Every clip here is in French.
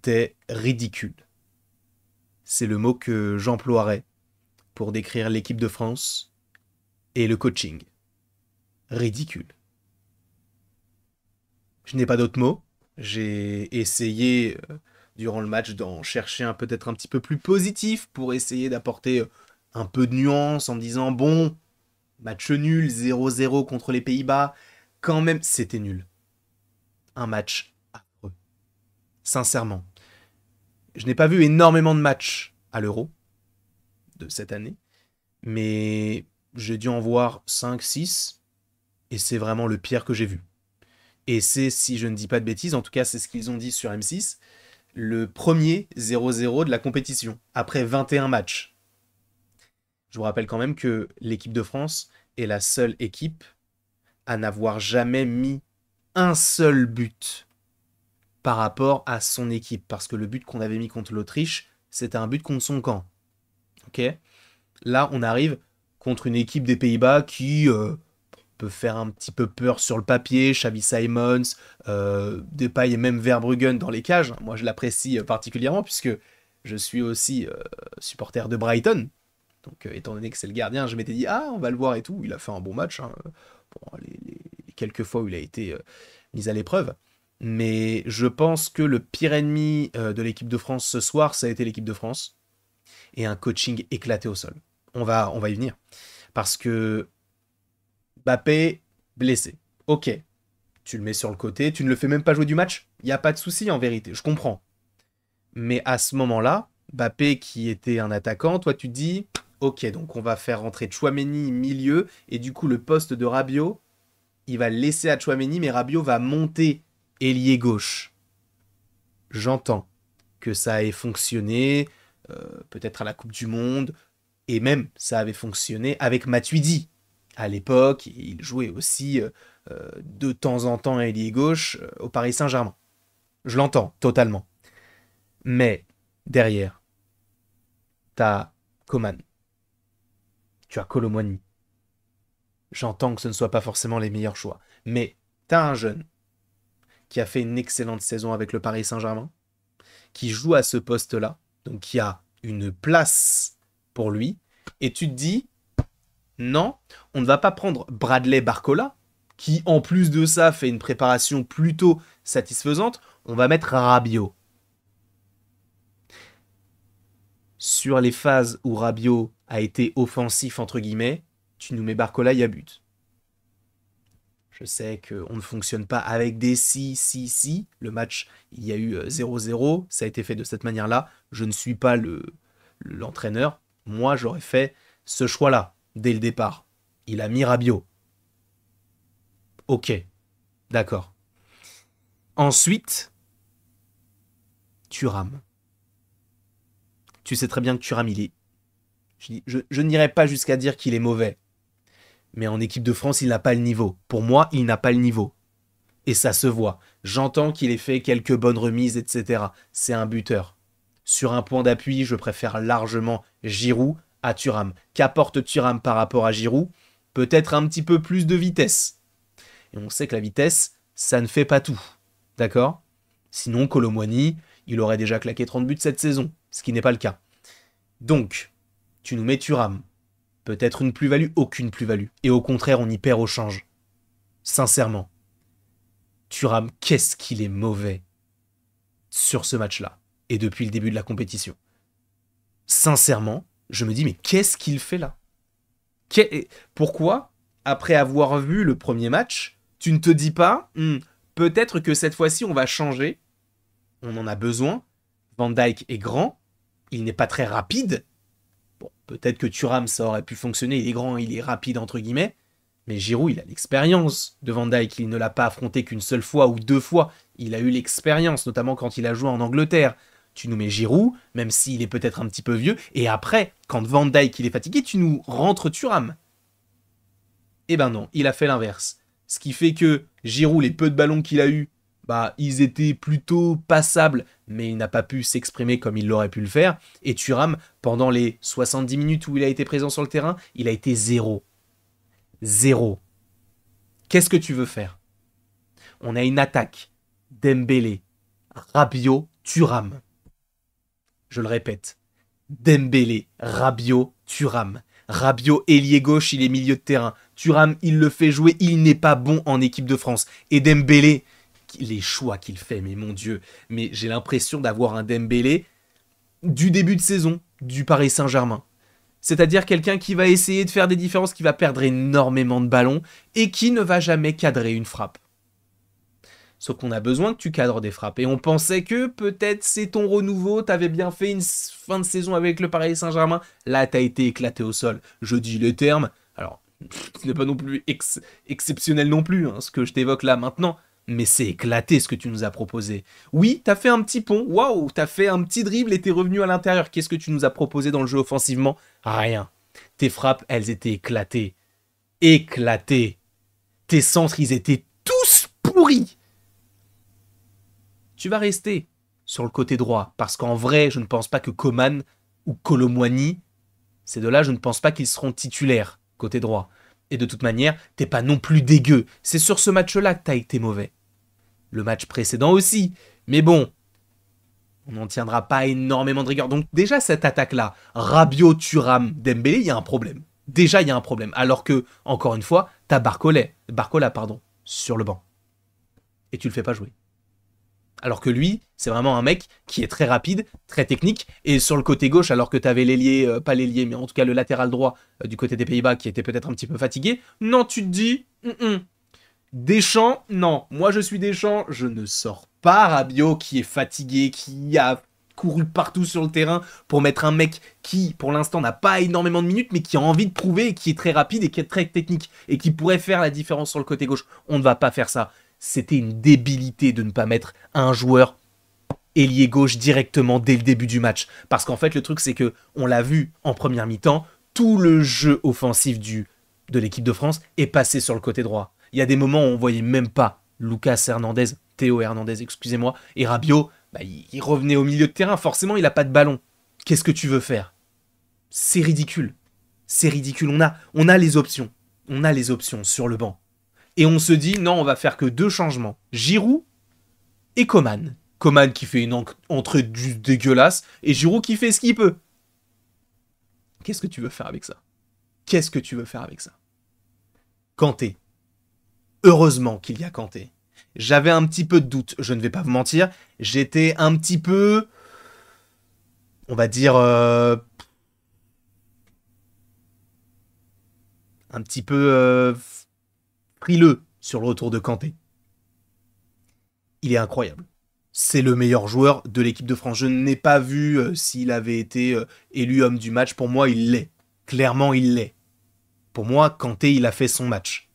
c'était ridicule. C'est le mot que j'emploierais pour décrire l'équipe de France et le coaching. Ridicule. Je n'ai pas d'autres mots. J'ai essayé, durant le match, d'en chercher un peut-être un petit peu plus positif pour essayer d'apporter un peu de nuance en me disant bon, match nul, 0-0 contre les Pays-Bas. Quand même, c'était nul. Un match affreux. Sincèrement. Je n'ai pas vu énormément de matchs à l'Euro de cette année, mais j'ai dû en voir 5-6, et c'est vraiment le pire que j'ai vu. Et c'est, si je ne dis pas de bêtises, en tout cas c'est ce qu'ils ont dit sur M6, le premier 0-0 de la compétition, après 21 matchs. Je vous rappelle quand même que l'équipe de France est la seule équipe à n'avoir jamais mis un seul but par rapport à son équipe. Parce que le but qu'on avait mis contre l'Autriche, c'était un but contre son camp. Ok ? Là, on arrive contre une équipe des Pays-Bas qui peut faire un petit peu peur sur le papier. Xavi Simons, Depay et même Verbruggen dans les cages. Moi, je l'apprécie particulièrement puisque je suis aussi supporter de Brighton. Donc, étant donné que c'est le gardien, je m'étais dit, ah, on va le voir et tout. Il a fait un bon match. Hein. Bon, les quelques fois où il a été mis à l'épreuve. Mais je pense que le pire ennemi de l'équipe de France ce soir, ça a été l'équipe de France. Et un coaching éclaté au sol. On va y venir. Parce que Mbappé, blessé. Ok, tu le mets sur le côté, tu ne le fais même pas jouer du match. Il n'y a pas de souci en vérité, je comprends. Mais à ce moment-là, Mbappé qui était un attaquant, toi tu te dis, ok, donc on va faire rentrer Tchouaméni milieu, et du coup le poste de Rabiot, il va le laisser à Tchouaméni, mais Rabiot va monter ailier gauche. J'entends que ça ait fonctionné, peut-être à la Coupe du Monde, et même ça avait fonctionné avec Matuidi. À l'époque, il jouait aussi de temps en temps ailier gauche au Paris Saint-Germain. Je l'entends totalement. Mais derrière, t'as Coman, tu as Kolo Muani. J'entends que ce ne soit pas forcément les meilleurs choix. Mais t'as un jeune qui a fait une excellente saison avec le Paris Saint-Germain, qui joue à ce poste-là, donc qui a une place pour lui, et tu te dis, non, on ne va pas prendre Bradley Barcola, qui en plus de ça fait une préparation plutôt satisfaisante, on va mettre Rabiot. Sur les phases où Rabiot a été offensif, entre guillemets, tu nous mets Barcola, il y a but. Je sais qu'on ne fonctionne pas avec des si. Le match, il y a eu 0-0, ça a été fait de cette manière-là. Je ne suis pas l'entraîneur. Moi, j'aurais fait ce choix-là, dès le départ. Il a mis Rabiot. Ok, d'accord. Ensuite, Thuram. Tu sais très bien que Thuram, il est... Je n'irai pas jusqu'à dire qu'il est mauvais. Mais en équipe de France, il n'a pas le niveau. Pour moi, il n'a pas le niveau. Et ça se voit. J'entends qu'il ait fait quelques bonnes remises, etc. C'est un buteur. Sur un point d'appui, je préfère largement Giroud à Thuram. Qu'apporte Thuram par rapport à Giroud? Peut-être un petit peu plus de vitesse. Et on sait que la vitesse, ça ne fait pas tout. D'accord? Sinon, Kolo Muani, il aurait déjà claqué 30 buts cette saison, ce qui n'est pas le cas. Donc, tu nous mets Thuram. Peut-être une plus-value, aucune plus-value. Et au contraire, on y perd au change. Sincèrement. Thuram, qu'est-ce qu'il est mauvais sur ce match-là. Et depuis le début de la compétition. Sincèrement, je me dis, mais qu'est-ce qu'il fait là? Pourquoi, après avoir vu le premier match, tu ne te dis pas, peut-être que cette fois-ci, on va changer. On en a besoin. Van Dijk est grand. Il n'est pas très rapide. Bon, peut-être que Thuram, ça aurait pu fonctionner. Il est grand, il est rapide, entre guillemets. Mais Giroud, il a l'expérience de Van Dijk. Il ne l'a pas affronté qu'une seule fois ou deux fois. Il a eu l'expérience, notamment quand il a joué en Angleterre. Tu nous mets Giroud, même s'il est peut-être un petit peu vieux. Et après, quand Van Dijk il est fatigué, tu nous rentres Thuram. Eh ben non, il a fait l'inverse. Ce qui fait que Giroud, les peu de ballons qu'il a eu, bah, ils étaient plutôt passables, mais il n'a pas pu s'exprimer comme il l'aurait pu le faire. Et Thuram, pendant les 70 minutes où il a été présent sur le terrain, il a été zéro. Zéro. Qu'est-ce que tu veux faire? On a une attaque. Dembélé, Rabiot, Thuram. Je le répète. Dembélé, Rabiot, Thuram. Rabiot, ailier gauche, il est milieu de terrain. Thuram, il le fait jouer, il n'est pas bon en équipe de France. Et Dembélé, les choix qu'il fait, mais mon Dieu. Mais j'ai l'impression d'avoir un Dembélé du début de saison du Paris Saint-Germain. C'est-à-dire quelqu'un qui va essayer de faire des différences, qui va perdre énormément de ballons et qui ne va jamais cadrer une frappe. Sauf qu'on a besoin que tu cadres des frappes. Et on pensait que peut-être c'est ton renouveau, t'avais bien fait une fin de saison avec le Paris Saint-Germain. Là, t'as été éclaté au sol. Je dis les termes. Alors, ce n'est pas non plus exceptionnel non plus, hein, ce que je t'évoque là maintenant. Mais c'est éclaté ce que tu nous as proposé. Oui, t'as fait un petit pont. Waouh, t'as fait un petit dribble et t'es revenu à l'intérieur. Qu'est-ce que tu nous as proposé dans le jeu offensivement? Rien. Tes frappes, elles étaient éclatées. Éclatées. Tes centres, ils étaient tous pourris. Tu vas rester sur le côté droit, parce qu'en vrai, je ne pense pas que Coman ou Colomwani, ces deux-là, je ne pense pas qu'ils seront titulaires côté droit. Et de toute manière, t'es pas non plus dégueu. C'est sur ce match-là que t'as été mauvais. Le match précédent aussi. Mais bon, on n'en tiendra pas énormément de rigueur. Donc déjà, cette attaque-là, Rabiot, Thuram, Dembélé, il y a un problème. Déjà, il y a un problème. Alors que, encore une fois, t'as Barcola, sur le banc. Et tu le fais pas jouer. Alors que lui, c'est vraiment un mec qui est très rapide, très technique. Et sur le côté gauche, alors que tu avais l'ailier, pas l'ailier, mais en tout cas le latéral droit du côté des Pays-Bas qui était peut-être un petit peu fatigué, non, tu te dis, Deschamps, non. Moi, je suis Deschamps, je ne sors pas Rabiot qui est fatigué, qui a couru partout sur le terrain pour mettre un mec qui, pour l'instant, n'a pas énormément de minutes, mais qui a envie de prouver et qui est très rapide et qui est très technique et qui pourrait faire la différence sur le côté gauche. On ne va pas faire ça. C'était une débilité de ne pas mettre un joueur ailier gauche directement dès le début du match. Parce qu'en fait, le truc, c'est que on l'a vu en première mi-temps, tout le jeu offensif de l'équipe de France est passé sur le côté droit. Il y a des moments où on voyait même pas Théo Hernandez, excusez-moi, et Rabiot, il revenait au milieu de terrain. Forcément, il n'a pas de ballon. Qu'est-ce que tu veux faire? C'est ridicule. C'est ridicule. On a les options. On a les options sur le banc. Et on se dit, non, on va faire que 2 changements. Giroud et Coman. Coman qui fait une entrée dégueulasse, et Giroud qui fait ce qu'il peut. Qu'est-ce que tu veux faire avec ça? Qu'est-ce que tu veux faire avec ça? Kanté. Heureusement qu'il y a Kanté. J'avais un petit peu de doute, je ne vais pas vous mentir. J'étais un petit peu, on va dire, un petit peu frileux sur le retour de Kanté. Il est incroyable. C'est le meilleur joueur de l'équipe de France. Je n'ai pas vu s'il avait été élu homme du match. Pour moi, il l'est. Clairement, il l'est. Pour moi, Kanté, il a fait son match.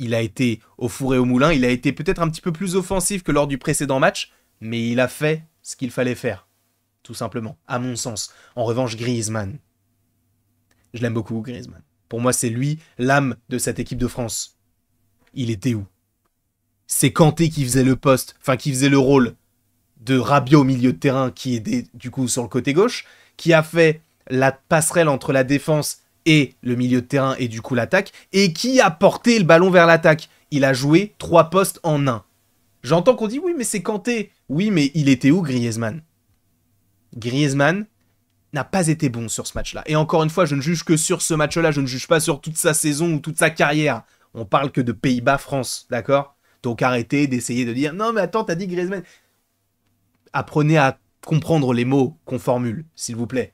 Il a été au four et au moulin. Il a été peut-être un petit peu plus offensif que lors du précédent match, mais il a fait ce qu'il fallait faire. Tout simplement, à mon sens. En revanche, Griezmann. Je l'aime beaucoup, Griezmann. Pour moi, c'est lui, l'âme de cette équipe de France. Il était où? C'est Kanté qui faisait le poste, enfin qui faisait le rôle de Rabiot au milieu de terrain, qui est du coup sur le côté gauche, qui a fait la passerelle entre la défense et le milieu de terrain et du coup l'attaque, et qui a porté le ballon vers l'attaque. Il a joué 3 postes en 1. J'entends qu'on dit oui mais c'est Kanté. Oui mais il était où Griezmann? Griezmann n'a pas été bon sur ce match-là. Et encore une fois, je ne juge que sur ce match-là, je ne juge pas sur toute sa saison ou toute sa carrière. On parle que de Pays-Bas-France, d'accord? Donc arrêtez d'essayer de dire « Non mais attends, t'as dit Griezmann ». Apprenez à comprendre les mots qu'on formule, s'il vous plaît.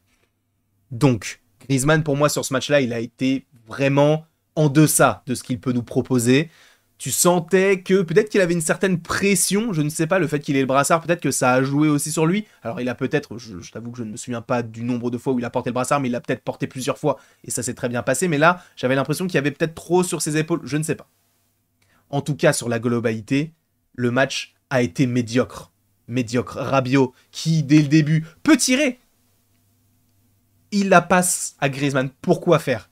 Donc, Griezmann, pour moi, sur ce match-là, il a été vraiment en deçà de ce qu'il peut nous proposer. Tu sentais que peut-être qu'il avait une certaine pression, je ne sais pas, le fait qu'il ait le brassard, peut-être que ça a joué aussi sur lui. Alors il a peut-être, je t'avoue que je ne me souviens pas du nombre de fois où il a porté le brassard, mais il l'a peut-être porté plusieurs fois, et ça s'est très bien passé. Mais là, j'avais l'impression qu'il y avait peut-être trop sur ses épaules, je ne sais pas. En tout cas, sur la globalité, le match a été médiocre. Médiocre. Rabiot, qui dès le début peut tirer, il la passe à Griezmann. Pourquoi faire?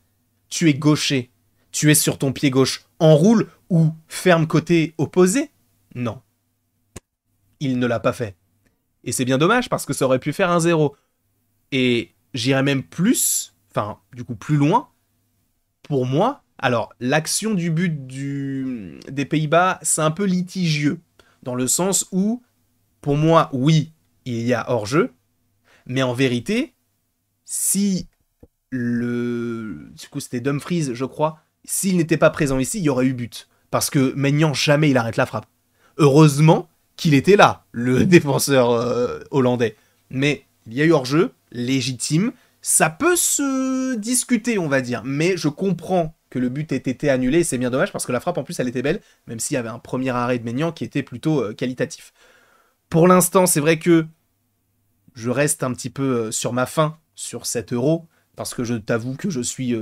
Tu es gaucher. Tu es sur ton pied gauche. Enroule ou ferme côté opposé? Non. Il ne l'a pas fait. Et c'est bien dommage parce que ça aurait pu faire 1-0. Et j'irais même plus, enfin, du coup, plus loin. Pour moi, alors, l'action du but des Pays-Bas, c'est un peu litigieux. Dans le sens où, pour moi, oui, il y a hors-jeu, mais en vérité, si du coup c'était Dumfries, je crois, s'il n'était pas présent ici, il y aurait eu but. Parce que Maignan, jamais il arrête la frappe. Heureusement qu'il était là, le défenseur hollandais. Mais il y a eu hors-jeu, légitime. Ça peut se discuter, on va dire. Mais je comprends que le but ait été annulé. C'est bien dommage parce que la frappe, en plus, elle était belle. Même s'il y avait un premier arrêt de Maignan qui était plutôt qualitatif. Pour l'instant, c'est vrai que je reste un petit peu sur ma faim sur cet euro. Parce que je t'avoue que je suis...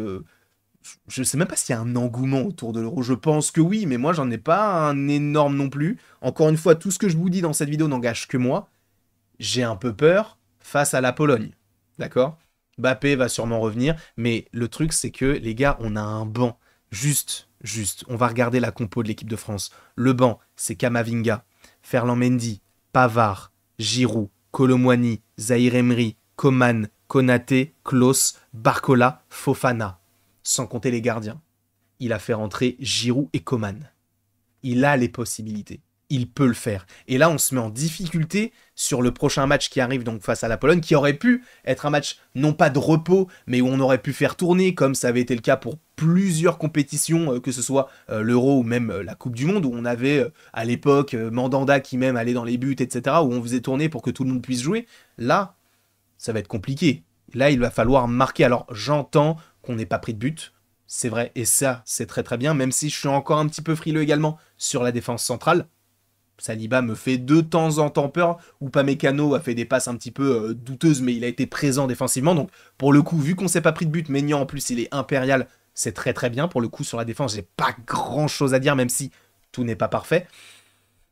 je sais même pas s'il y a un engouement autour de l'euro. Je pense que oui, mais moi, j'en ai pas un énorme non plus. Encore une fois, tout ce que je vous dis dans cette vidéo n'engage que moi. J'ai un peu peur face à la Pologne. D'accord? Mbappé va sûrement revenir, mais le truc c'est que les gars, on a un banc. Juste. On va regarder la compo de l'équipe de France. Le banc, c'est Kamavinga, Ferland Mendy, Pavard, Giroud, Kolo Muani, Zahir Emery, Coman, Konaté, Klose, Barcola, Fofana. Sans compter les gardiens. Il a fait rentrer Giroud et Coman. Il a les possibilités. Il peut le faire. Et là, on se met en difficulté sur le prochain match qui arrive donc face à la Pologne, qui aurait pu être un match non pas de repos, mais où on aurait pu faire tourner, comme ça avait été le cas pour plusieurs compétitions, que ce soit l'Euro ou même la Coupe du Monde, où on avait à l'époque Mandanda qui même allait dans les buts, etc., où on faisait tourner pour que tout le monde puisse jouer. Là, ça va être compliqué. Là, il va falloir marquer. Alors, j'entends qu'on n'ait pas pris de but, c'est vrai, et ça, c'est très très bien, même si je suis encore un petit peu frileux également sur la défense centrale. Saliba me fait de temps en temps peur, ou Upamecano a fait des passes un petit peu douteuses, mais il a été présent défensivement. Donc pour le coup, vu qu'on s'est pas pris de but, Maignan en plus il est impérial, c'est très très bien. Pour le coup sur la défense, j'ai pas grand chose à dire, même si tout n'est pas parfait.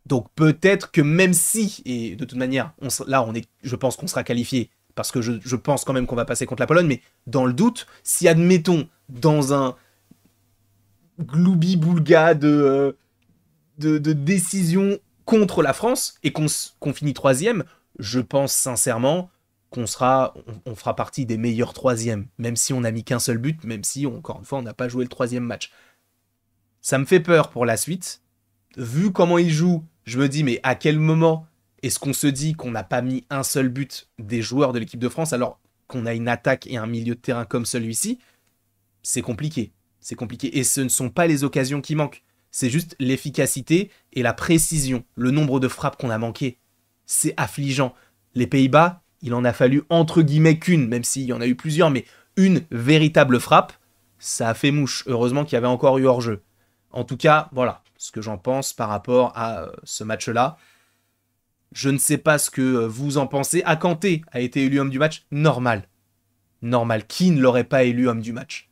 Donc peut-être que même si, et de toute manière, je pense qu'on sera qualifié, parce que je pense quand même qu'on va passer contre la Pologne, mais dans le doute, si admettons, dans un gloubi-boulga de décision contre la France et qu'on finit troisième, je pense sincèrement qu'on on fera partie des meilleurs troisièmes, même si on n'a mis qu'un seul but, même si, encore une fois, on n'a pas joué le troisième match. Ça me fait peur pour la suite. Vu comment il joue, je me dis, mais à quel moment est-ce qu'on se dit qu'on n'a pas mis un seul but des joueurs de l'équipe de France alors qu'on a une attaque et un milieu de terrain comme celui-ci? C'est compliqué. C'est compliqué. Et ce ne sont pas les occasions qui manquent. C'est juste l'efficacité et la précision. Le nombre de frappes qu'on a manqué. C'est affligeant. Les Pays-Bas, il en a fallu entre guillemets qu'une, même s'il y en a eu plusieurs, mais une véritable frappe, ça a fait mouche. Heureusement qu'il y avait encore eu hors-jeu. En tout cas, voilà ce que j'en pense par rapport à ce match-là. Je ne sais pas ce que vous en pensez. Akanté a été élu homme du match. Normal. Normal. Qui ne l'aurait pas élu homme du match?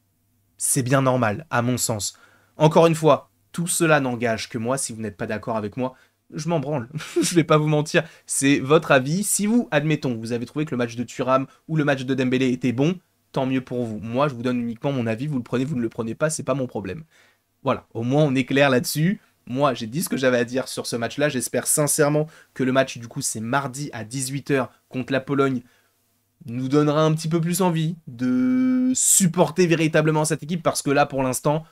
C'est bien normal, à mon sens. Encore une fois, tout cela n'engage que moi. Si vous n'êtes pas d'accord avec moi, je m'en branle. Je vais pas vous mentir. C'est votre avis. Si vous, admettons, vous avez trouvé que le match de Thuram ou le match de Dembélé était bon, tant mieux pour vous. Moi, je vous donne uniquement mon avis. Vous le prenez, vous ne le prenez pas, c'est pas mon problème. Voilà, au moins on est clair là-dessus. Moi, j'ai dit ce que j'avais à dire sur ce match-là. J'espère sincèrement que le match, du coup, c'est mardi à 18h contre la Pologne, nous donnera un petit peu plus envie de supporter véritablement cette équipe parce que là, pour l'instant,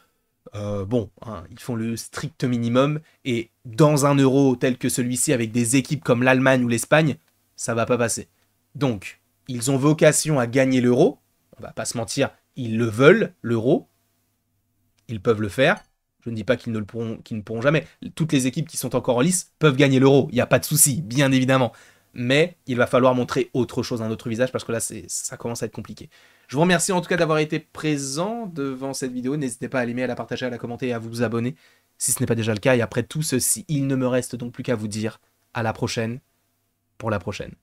bon, hein, ils font le strict minimum et dans un euro tel que celui-ci avec des équipes comme l'Allemagne ou l'Espagne, ça va pas passer. Donc, ils ont vocation à gagner l'euro. On va pas se mentir, ils le veulent, l'euro. Ils peuvent le faire. Je ne dis pas qu'ils ne pourront jamais. Toutes les équipes qui sont encore en lice peuvent gagner l'euro. Il n'y a pas de souci, bien évidemment. Mais il va falloir montrer autre chose, un autre visage, parce que là, ça commence à être compliqué. Je vous remercie en tout cas d'avoir été présent devant cette vidéo. N'hésitez pas à l'aimer, à la partager, à la commenter et à vous abonner si ce n'est pas déjà le cas. Et après tout ceci, il ne me reste donc plus qu'à vous dire à la prochaine pour la prochaine.